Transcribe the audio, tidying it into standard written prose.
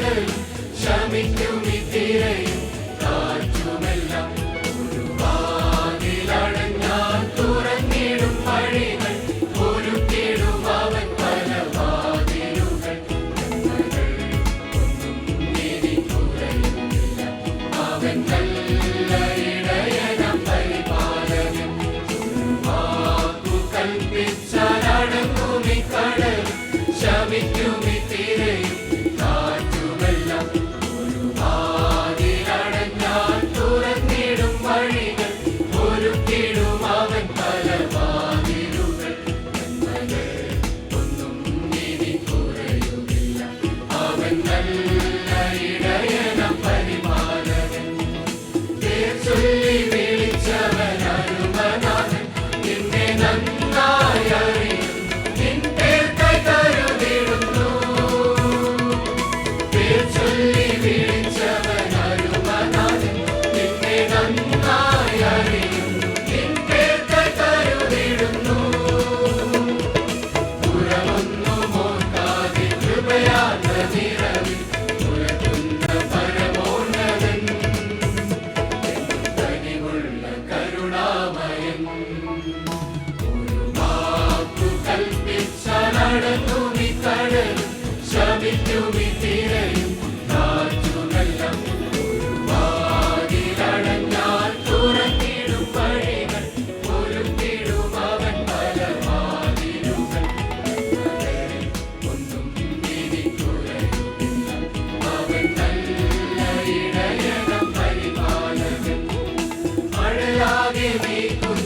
കടലും ശമിക്കും ഈ തിരയും കാറ്റുമെല്ലാം ഒരു വാതിലടഞ്ഞാൽ തുറന്നിടും വഴികൾ ഒരുക്കിടും അവൻ പല വാതിലുകൾ ഒന്നും ഇനി കുറയുന്നില്ല അവൻ നല്ല ഇടയനം പരിപാലകൻ വാക്കു കൽപ്പിച്ചാൽ അടങ്ങും ഈ കടലും ശമിക്കും ഈ തിരയും കാറ്റുമെല്ലാം ഒരു വാതിലടഞ്ഞാൽ തുറന്നിടും വഴികൾ ഒരുക്കിടും അവൻ പല വാതിലുകൾ ഒന്നും ഇനി കുറയുന്നില്ല അവൻ നല്ല ഇടയനം പരിപാലകൻ പേർ ചൊല്ലി വിളിച്ചവൻ അരുമനാഥൻ നിന്നെ നന്നായി അറിയും നിൻ പേർ കൈ കരുതിടുന്നു പേർ ചൊല്ലി വിളിച്ചവൻ അരുമനാഥൻ നിന്നെ നന്നായി അറിയും നിൻ പേർ കൈ കരുതിടുന്നു പുറമൊന്നും ഓർക്കാതെ കൃപയാർന്ന നിറവിൽ തുറക്കുന്ന പരമോന്നതൻ കനിവുള്ള കരുണാമയൻ ഒരു വാക്കു കൽപ്പിച്ചാൽ അടങ്ങും ഈ കടലും ശമിക്കും ഈ തിരയും കാറ്റുമെല്ലാം ഒരു വാതിലടഞ്ഞാൽ തുറന്നിടും വഴികൾ ഒരുക്കിടും അവൻ പല വാതിലുകൾ ഒന്നും ഇനി കുറയുന്നില്ല അവൻ നല്ല ഇടയനം പരിപാലകൻ മഴയാകെ വീക്കുന്ന